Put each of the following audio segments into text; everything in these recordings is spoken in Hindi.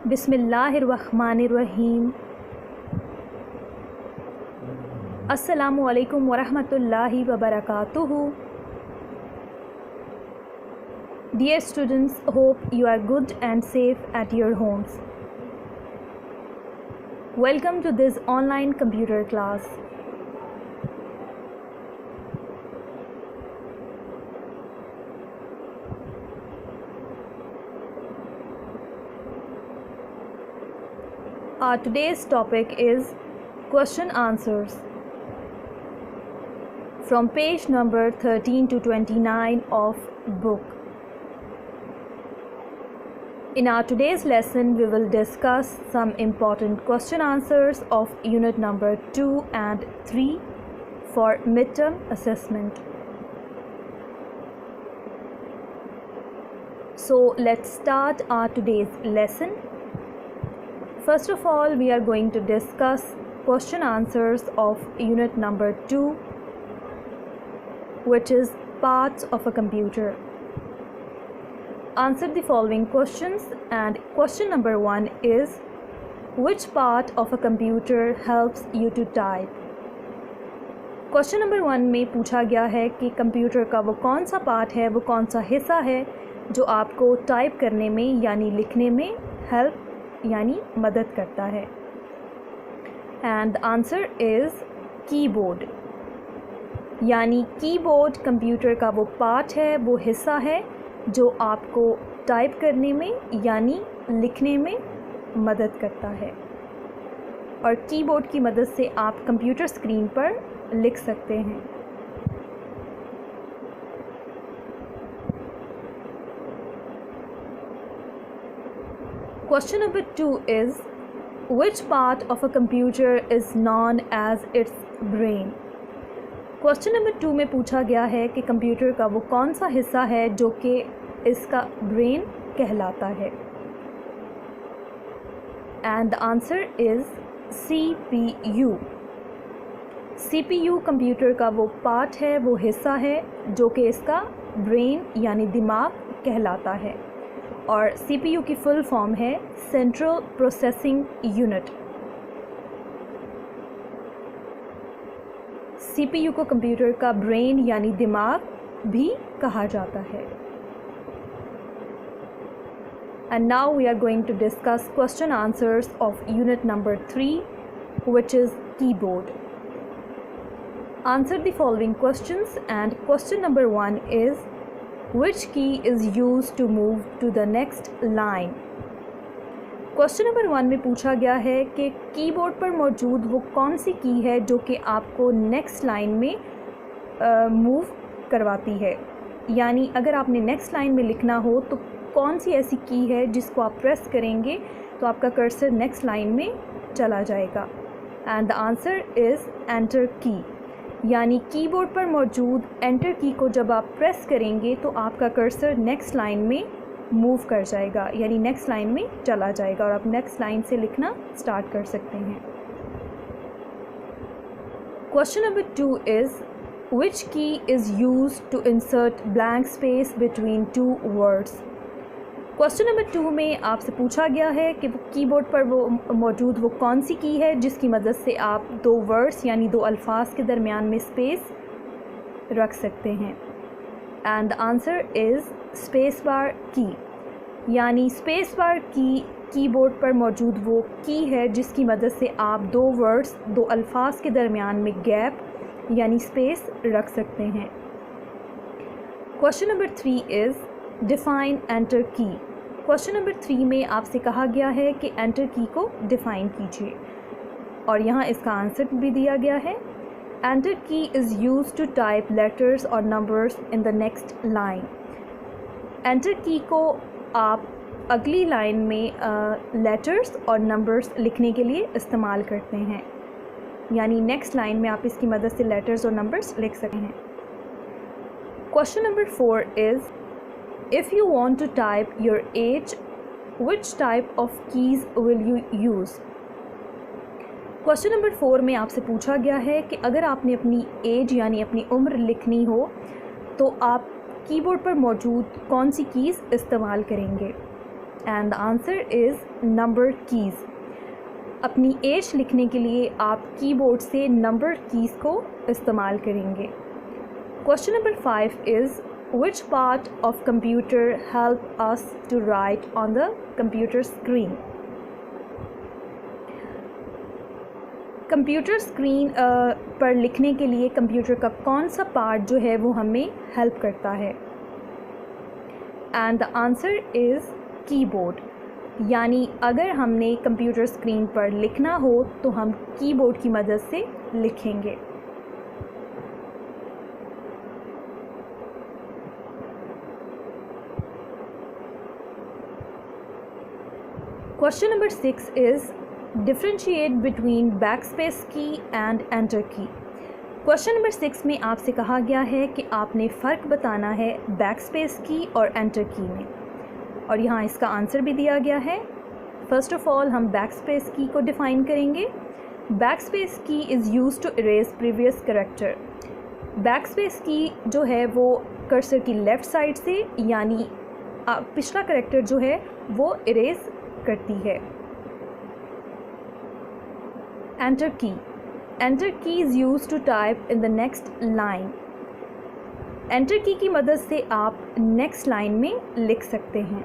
बिस्मिल्लाहिर्रहमानिर्रहीम। अस्सलामु अलैकुम वरहमतुल्लाहि वबरकातुहू। Dear students, hope you are good and safe at your homes. Welcome to this online computer class. Our today's topic is question answers from page number 13 to 29 of book. In our today's lesson, we will discuss some important question answers of unit number 2 and 3 for midterm assessment. So let's start our today's lesson. First of all, we are going to discuss question answers of unit number 2, which is parts of a computer. Answer the following questions, and question number 1 is, which part of a computer helps you to type? Question number 1 में पूछा गया है कि कंप्यूटर का वो कौन सा पार्ट है, वो कौन सा हिस्सा है जो आपको टाइप करने में यानी लिखने में हेल्प यानी मदद करता है। And answer is keyboard. यानी कीबोर्ड कंप्यूटर का वो पार्ट है, वो हिस्सा है जो आपको टाइप करने में यानी लिखने में मदद करता है, और कीबोर्ड की मदद से आप कंप्यूटर स्क्रीन पर लिख सकते हैं। Question number 2 is, which part of a computer is known as its brain? Question number 2 में पूछा गया है कि कंप्यूटर का वो कौन सा हिस्सा है जो कि इसका ब्रेन कहलाता है। And the answer is CPU। CPU computer का वो पार्ट है, वो हिस्सा है जो कि इसका ब्रेन यानी दिमाग कहलाता है, और CPU की फुल फॉर्म है सेंट्रल प्रोसेसिंग यूनिट। CPU को कंप्यूटर का ब्रेन यानी दिमाग भी कहा जाता है। And now we are going to discuss question answers of unit number 3, which is keyboard. Answer the following questions, and question number 1 is, which key is used to move to the next line? Question number 1 में पूछा गया है कि कीबोर्ड पर मौजूद वो कौन सी की है जो कि आपको नेक्स्ट लाइन में मूव करवाती है। यानी अगर आपने नेक्स्ट लाइन में लिखना हो तो कौन सी ऐसी की है जिसको आप प्रेस करेंगे तो आपका कर्सर नेक्स्ट लाइन में चला जाएगा। And the answer is enter की। यानी कीबोर्ड पर मौजूद एंटर की को जब आप प्रेस करेंगे तो आपका कर्सर नेक्स्ट लाइन में मूव कर जाएगा, यानी नेक्स्ट लाइन में चला जाएगा, और आप नेक्स्ट लाइन से लिखना स्टार्ट कर सकते हैं। Question number 2 is, which key is used to insert blank space between 2 words? Question number 2 में आपसे पूछा गया है कि कीबोर्ड पर वो मौजूद वो कौन सी की है जिसकी मदद से आप 2 वर्ड्स यानी 2 अल्फाज के दरमियान में स्पेस रख सकते हैं। And the answer is spacebar की। यानी स्पेसबार की कीबोर्ड पर मौजूद वो की है जिसकी मदद से आप 2 वर्ड्स 2 अल्फाज के दरमियान में गैप यानी स्पेस रख सकते हैं। Question number 3 is, define enter की। क्वेश्चन नंबर 3 में आपसे कहा गया है कि एंटर की को डिफ़ाइन कीजिए, और यहाँ इसका आंसर भी दिया गया है। Enter key is use to type letters और numbers in the next line. Enter key को आप अगली लाइन में लेटर्स और नंबर्स लिखने के लिए इस्तेमाल करते हैं, यानी नेक्स्ट लाइन में आप इसकी मदद से लेटर्स और नंबर्स लिख सकते हैं। Question number 4 is, if you want to type your age, which type of keys will you use? Question number 4 में आपसे पूछा गया है कि अगर आपने अपनी एज यानी अपनी उम्र लिखनी हो तो आप कीबोर्ड पर मौजूद कौन सी कीज़ इस्तेमाल करेंगे। And the answer is number keys. अपनी एज लिखने के लिए आप कीबोर्ड से नंबर कीज़ को इस्तेमाल करेंगे। Question number 5 is which part of computer help us to write on the computer screen? Computer screen पर लिखने के लिए कंप्यूटर का कौन सा पार्ट जो है वो हमें हेल्प करता है? And the answer is keyboard. यानी अगर हमने कंप्यूटर स्क्रीन पर लिखना हो तो हम कीबोर्ड की मदद से लिखेंगे। Question number 6 is differentiate between backspace की एंड एंटर की। क्वेश्चन नंबर 6 में आपसे कहा गया है कि आपने फ़र्क बताना है बैकस्पेस की और एंटर की में, और यहाँ इसका आंसर भी दिया गया है। फर्स्ट ऑफ ऑल हम बैकस्पेस की को डिफ़ाइन करेंगे। Backspace key is used to erase previous character. Backspace key जो है वो कर्सर की लेफ़्ट साइड से यानी पिछला कैरेक्टर जो है वो इरेज करती है। Enter key. Enter key is used to type in the next line. Enter key मदद से आप नेक्स्ट लाइन में लिख सकते हैं।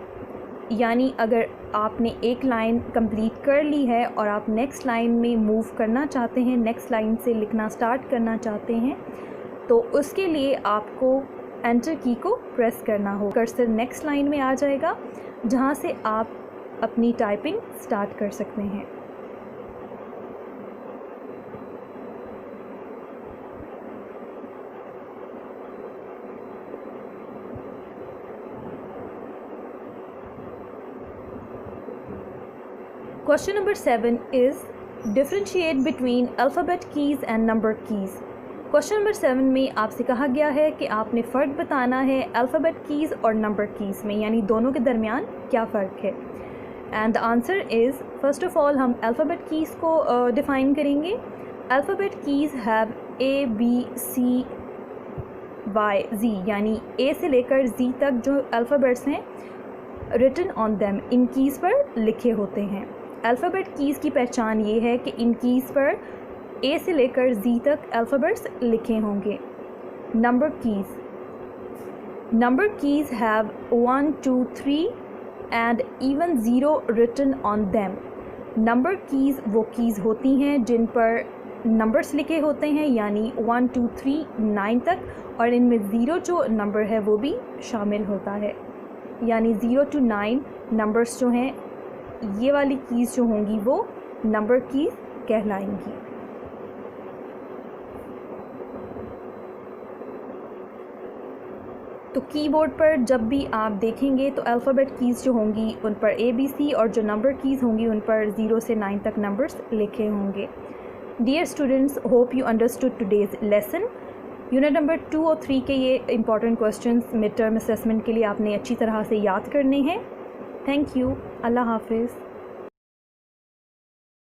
यानी अगर आपने एक लाइन कंप्लीट कर ली है और आप नेक्स्ट लाइन में मूव करना चाहते हैं, नेक्स्ट लाइन से लिखना स्टार्ट करना चाहते हैं, तो उसके लिए आपको एंटर की को प्रेस करना हो। कर्सर नेक्स्ट लाइन में आ जाएगा जहाँ से आप अपनी टाइपिंग स्टार्ट कर सकते हैं। Question number 7 is differentiate between alphabet keys and number keys. Question number 7 में आपसे कहा गया है कि आपने फ़र्क बताना है अल्फ़ाबेट कीज़ और नंबर कीज़ में, यानी दोनों के दरमियान क्या फ़र्क है। And the answer is first of all हम अल्फ़ाबेट कीज़ को डिफ़ाइन करेंगे। Alphabet keys have A, B, C, Y, Z, यानी A से लेकर Z तक जो अल्फ़ाबेट्स हैं रिटन ऑन देम, इन कीज़ पर लिखे होते हैं। अल्फ़ाबेट कीज़ की पहचान ये है कि इन कीज़ पर A से लेकर Z तक अल्फ़ाबेट्स लिखे होंगे। Number keys. Number keys have 1, 2, 3 and even 0 written on them. Number keys वो कीज़ होती हैं जिन पर नंबर्स लिखे होते हैं, यानी 1, 2, 3, 9 तक, और इनमें 0 जो नंबर है वो भी शामिल होता है। यानी 0 to 9 नंबर्स जो हैं, ये वाली कीज़ जो होंगी वो नंबर कीज़ कहलाएंगी। तो कीबोर्ड पर जब भी आप देखेंगे तो अल्फ़ाबेट कीज़ जो होंगी उन पर ABC, और जो नंबर कीज़ होंगी उन पर 0 से 9 तक नंबर्स लिखे होंगे। Dear students, hope you understood today's lesson. Unit number 2 और 3 के ये important questions mid term assessment के लिए आपने अच्छी तरह से याद करने हैं। Thank you. अल्लाह हाफिज़।